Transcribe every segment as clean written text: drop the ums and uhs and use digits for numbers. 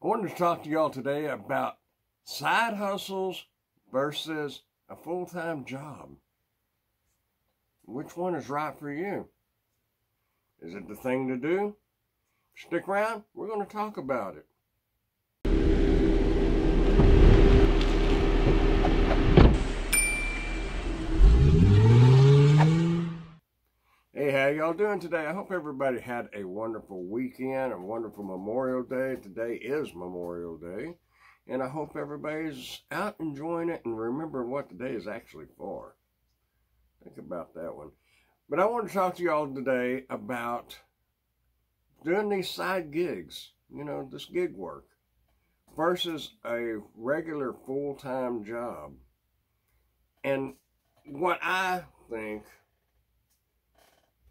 I wanted to talk to y'all today about side hustles versus a full-time job. Which one is right for you? Is it the thing to do? Stick around, we're going to talk about it. Hey, how y'all doing today? I hope everybody had a wonderful weekend, a wonderful Memorial Day. Today is Memorial Day, and I hope everybody's out enjoying it and remembering what the day is actually for. Think about that one. But I want to talk to y'all today about doing these side gigs, this gig work, versus a regular full-time job. And what I think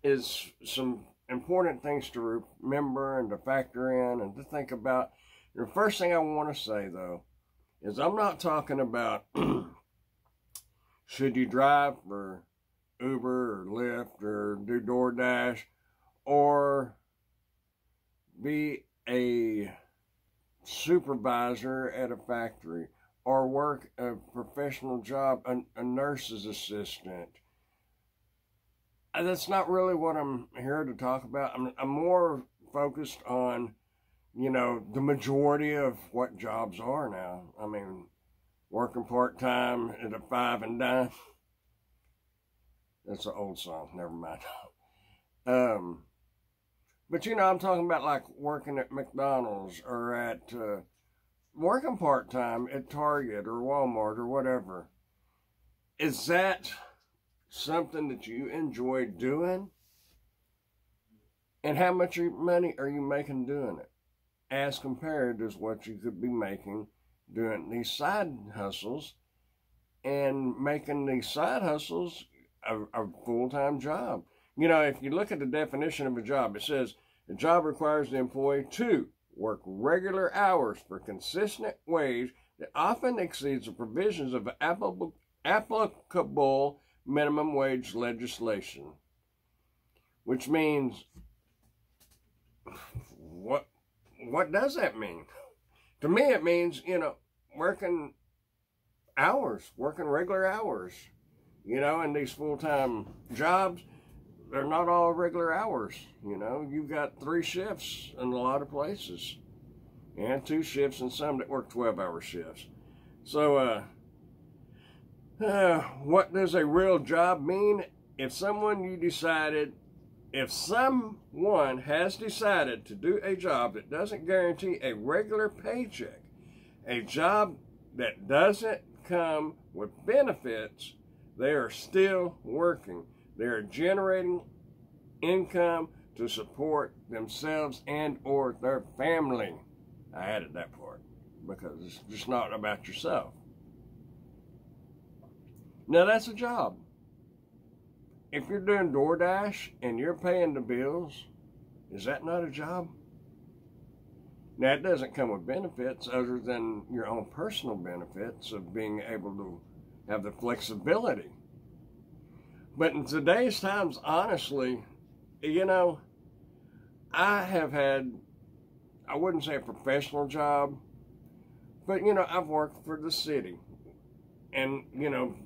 is some important things to remember and to factor in and to think about. The first thing I want to say, though, is I'm not talking about should you drive for Uber or Lyft or do DoorDash or be a supervisor at a factory or work a professional job, a nurse's assistant. That's not really what I'm here to talk about. I'm more focused on, the majority of what jobs are now. I mean, working part-time at a 5 and dime. That's an old song, never mind. But I'm talking about like working at McDonald's or at, working part-time at Target or Walmart or whatever. Is that something that you enjoy doing? And how much money are you making doing it as compared to what you could be making doing these side hustles and making these side hustles a full-time job? If you look at the definition of a job, it says a job requires the employee to work regular hours for consistent wage that often exceeds the provisions of applicable minimum wage legislation. Which means, what does that mean? To me, it means, working regular hours. And these full-time jobs, they're not all regular hours. You've got 3 shifts in a lot of places. And 2 shifts in some that work 12-hour shifts. So, what does a real job mean? If someone has decided to do a job that doesn't guarantee a regular paycheck, a job that doesn't come with benefits, they are still working. They are generating income to support themselves and or their family. I added that part because it's just not about yourself. Now, that's a job. If you're doing DoorDash and you're paying the bills, is that not a job? Now, it doesn't come with benefits other than your own personal benefits of being able to have the flexibility. But in today's times, honestly, I have had, I wouldn't say a professional job, but, I've worked for the city. And,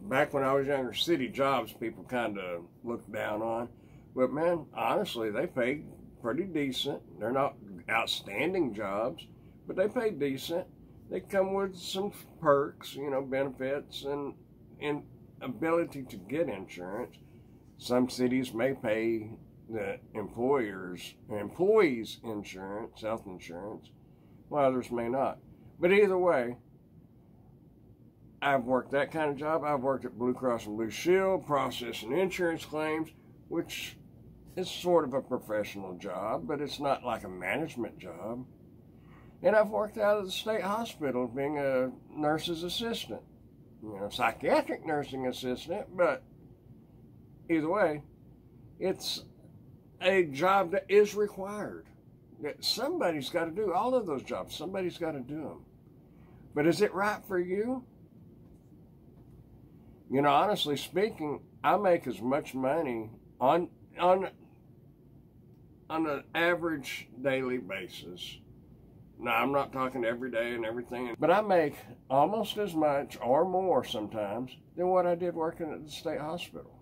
back when I was younger, city jobs people kind of looked down on. But, man, honestly, they paid pretty decent. They're not outstanding jobs, but they pay decent. They come with some perks, benefits and ability to get insurance. Some cities may pay the employees insurance, health insurance, while others may not. But either way, I've worked that kind of job. I've worked at Blue Cross and Blue Shield, processing insurance claims, which is sort of a professional job, but it's not like a management job. And I've worked out of the state hospital being a nurse's assistant, psychiatric nursing assistant, but either way, it's a job that is required. That somebody's got to do all of those jobs. Somebody's got to do them. But is it right for you? Honestly speaking, I make as much money on an average daily basis Now, I'm not talking every day and everything, but I make almost as much or more sometimes than what I did working at the state hospital.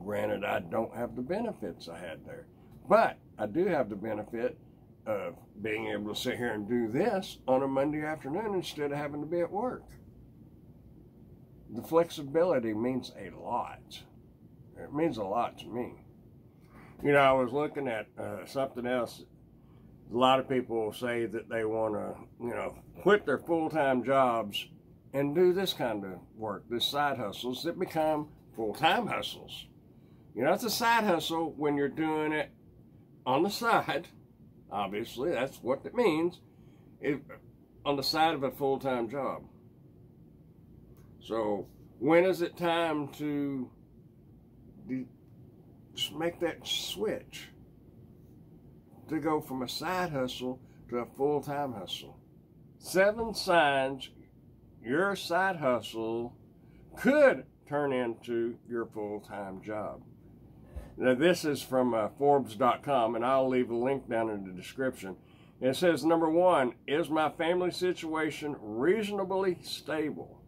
Granted, I don't have the benefits I had there, but I do have the benefit of being able to sit here and do this on a Monday afternoon instead of having to be at work. The flexibility means a lot. It means a lot to me. You know, I was looking at something else. A lot of people say that they want to, you know, quit their full-time jobs and do this kind of work, this side hustles that become full-time hustles. You know, it's a side hustle when you're doing it on the side. Obviously, that's what it means. On the side of a full-time job. So, when is it time to just make that switch? To go from a side hustle to a full-time hustle. 7 signs your side hustle could turn into your full-time job. Now, this is from Forbes.com, and I'll leave a link down in the description. It says, number 1, is my family situation reasonably stable?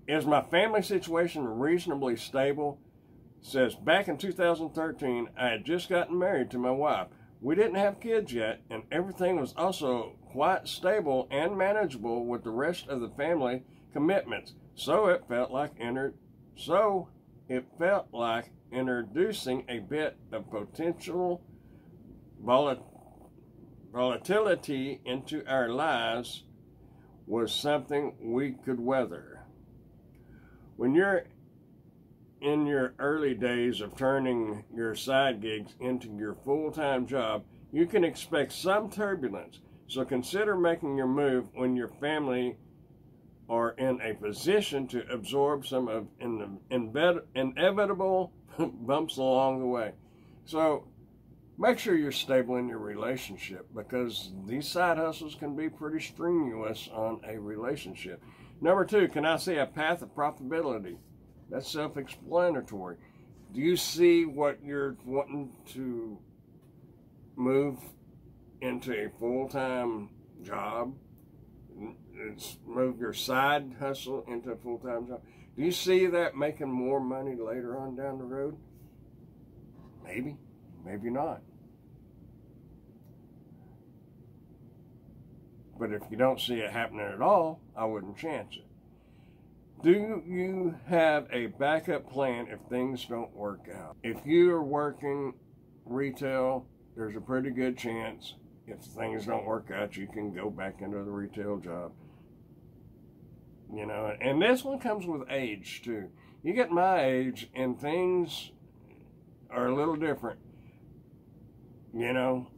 Is my family situation reasonably stable? It says, back in 2013, I had just gotten married to my wife. We didn't have kids yet, and everything was also quite stable and manageable with the rest of the family commitments. So it felt like introducing a bit of potential volatility into our lives was something we could weather. When you're in your early days of turning your side gigs into your full-time job, you can expect some turbulence. So consider making your move when your family are in a position to absorb some of inevitable bumps along the way. So make sure you're stable in your relationship, because these side hustles can be pretty strenuous on a relationship. Number 2, can I see a path of profitability? That's self-explanatory. Do you see what you're wanting to move into a full-time job? Move your side hustle into a full-time job. Do you see that making more money later on down the road? Maybe, maybe not. But if you don't see it happening at all, I wouldn't chance it. Do you have a backup plan if things don't work out? If you are working retail, there's a pretty good chance if things don't work out, you can go back into the retail job. You know, and this one comes with age too. You get my age and things are a little different. You know,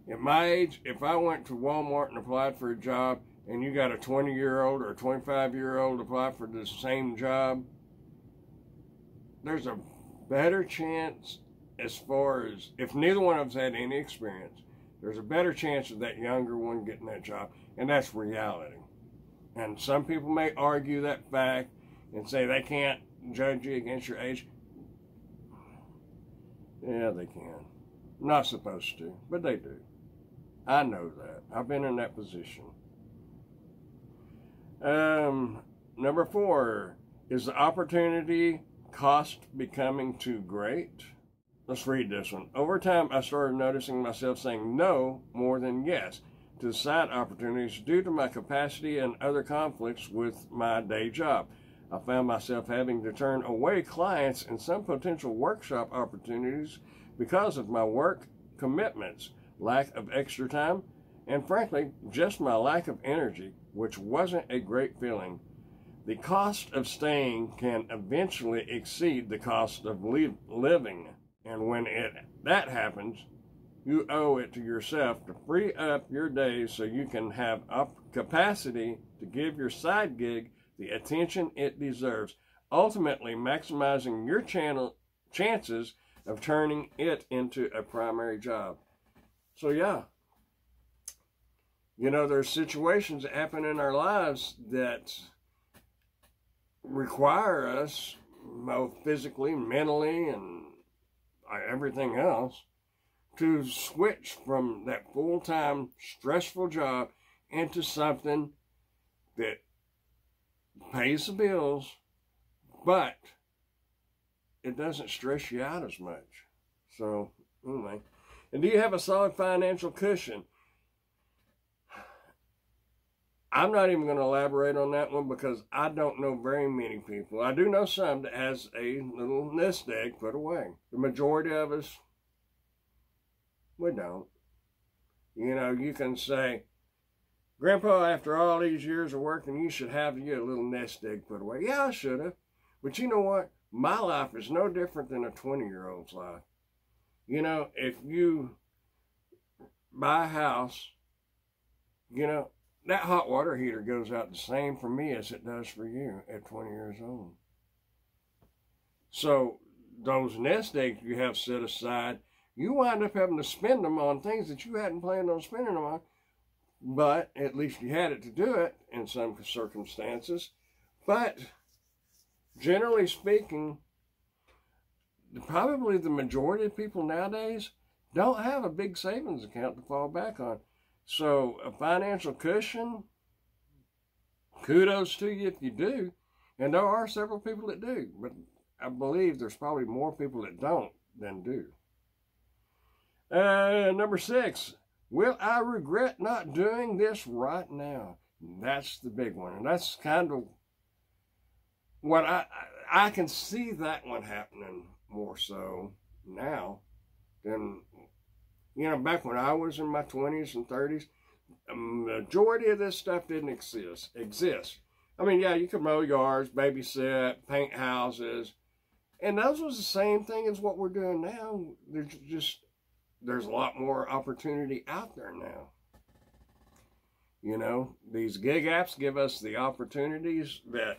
at my age, if I went to Walmart and applied for a job, and you got a 20-year-old or a 25-year-old apply for the same job, there's a better chance, as far as, if neither one of us had any experience, there's a better chance of that younger one getting that job, and that's reality. And some people may argue that fact and say they can't judge you against your age. Yeah, they can. Not supposed to, but they do. I know that. I've been in that position. Number 4, is the opportunity cost becoming too great? Let's read this one. Over time, I started noticing myself saying no more than yes to side opportunities due to my capacity and other conflicts with my day job. I found myself having to turn away clients and some potential workshop opportunities because of my work commitments, lack of extra time, and frankly, just my lack of energy, which wasn't a great feeling. The cost of staying can eventually exceed the cost of living. And when that happens, you owe it to yourself to free up your days so you can have capacity to give your side gig the attention it deserves, ultimately maximizing your chances of turning it into a primary job. So yeah, you know, there's situations that happen in our lives that require us, both physically, mentally, and everything else, to switch from that full-time stressful job into something that pays the bills, but it doesn't stress you out as much. So, anyway. And do you have a solid financial cushion? I'm not even going to elaborate on that one because I don't know very many people. I do know some that has a little nest egg put away. The majority of us, we don't. You know, you can say, Grandpa, after all these years of working, you should have you a little nest egg put away. Yeah, I should have. But you know what? My life is no different than a 20-year-old's life. You know, if you buy a house, you know, that hot water heater goes out the same for me as it does for you at 20 years old. So those nest eggs you have set aside, you wind up having to spend them on things that you hadn't planned on spending them on, but at least you had it to do it in some circumstances. But generally speaking, probably the majority of people nowadays don't have a big savings account to fall back on. So a financial cushion, kudos to you if you do. And there are several people that do, but I believe there's probably more people that don't than do. Number 6, will I regret not doing this right now? That's the big one. And that's kind of what I can see that one happening more so now than, you know, back when I was in my 20s and 30s, a majority of this stuff didn't exist. I mean, yeah, you could mow yards, babysit, paint houses, and those was the same thing as what we're doing now. There's a lot more opportunity out there now. You know, these gig apps give us the opportunities that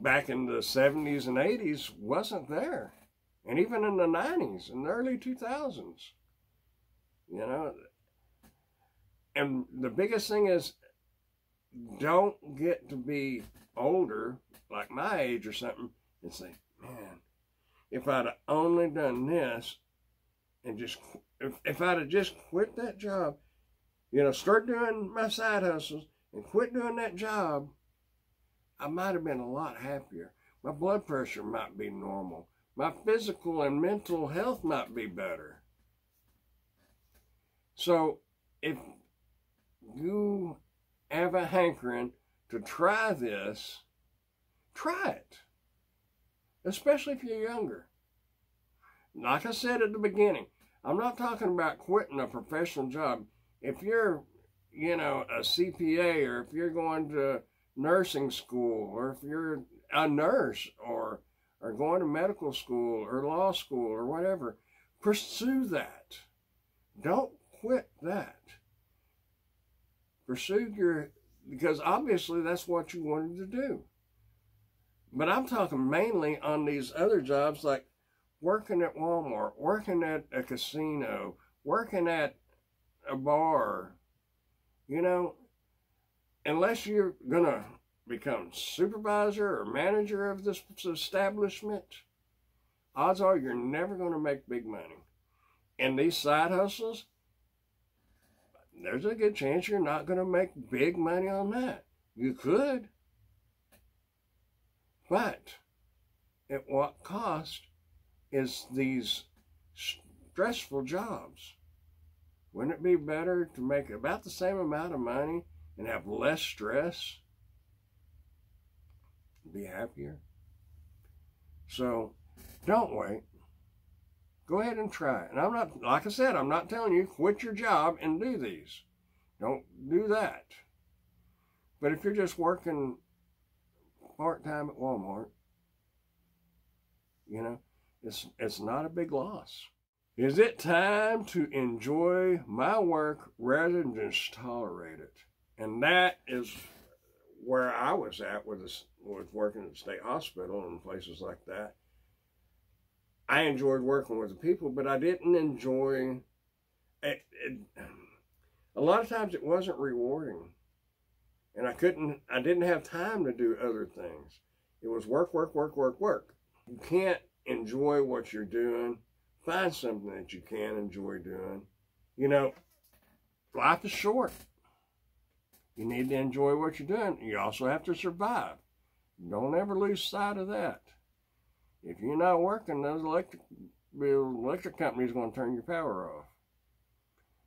back in the 70s and 80s wasn't there. And even in the 90s and the early 2000s. You know, and the biggest thing is, don't get to be older, like my age or something, and say, man, if I'd have only done this, and just, if I'd have just quit that job, you know, start doing my side hustles, and quit doing that job, I might have been a lot happier. My blood pressure might be normal. My physical and mental health might be better. So, if you have a hankering to try this, try it. Especially if you're younger. Like I said at the beginning, I'm not talking about quitting a professional job. If you're, you know, a CPA, or if you're going to nursing school, or if you're a nurse, or going to medical school, or law school, or whatever, pursue that. Don't quit that. Pursue because obviously that's what you wanted to do. But I'm talking mainly on these other jobs, like working at Walmart, working at a casino, working at a bar. You know, unless you're going to become supervisor or manager of this establishment, odds are you're never going to make big money. And these side hustles, there's a good chance you're not going to make big money on that. You could. But at what cost is these stressful jobs? Wouldn't it be better to make about the same amount of money and have less stress? Be happier? So don't wait. Go ahead and try it. And I'm not, like I said, I'm not telling you quit your job and do these. Don't do that. But if you're just working part-time at Walmart, you know, it's not a big loss. Is it time to enjoy my work rather than just tolerate it? And that is where I was at with working at the state hospital and places like that. I enjoyed working with the people, but I didn't enjoy it. A lot of times it wasn't rewarding. And I didn't have time to do other things. It was work, work, work, work, work. You can't enjoy what you're doing find something that you can enjoy doing. You know, life is short. You need to enjoy what you're doing. You also have to survive. Don't ever lose sight of that. If you're not working, those electric company's going to turn your power off.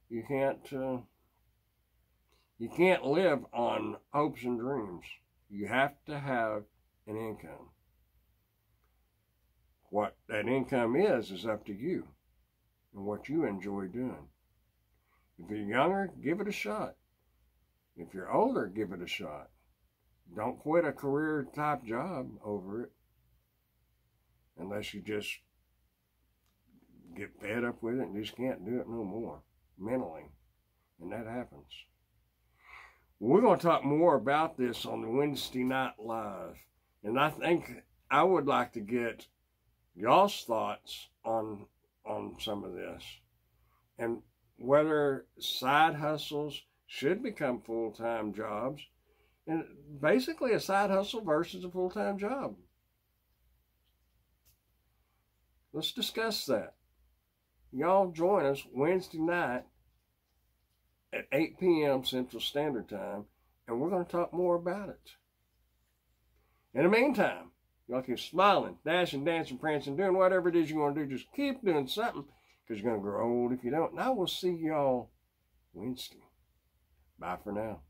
You can't live on hopes and dreams. You have to have an income. What that income is up to you and what you enjoy doing. If you're younger, give it a shot. If you're older, give it a shot. Don't quit a career type job over it unless you just get fed up with it and just can't do it no more mentally. And that happens. We're going to talk more about this on the Wednesday Night Live. And I think I would like to get y'all's thoughts on some of this. And whether side hustles should become full-time jobs. And basically a side hustle versus a full-time job. Let's discuss that. Y'all join us Wednesday night at 8 p.m. Central Standard Time, and we're going to talk more about it. In the meantime, y'all keep smiling, dashing, dancing, prancing, doing whatever it is you want to do. Just keep doing something, because you're going to grow old if you don't. And I will see y'all Wednesday. Bye for now.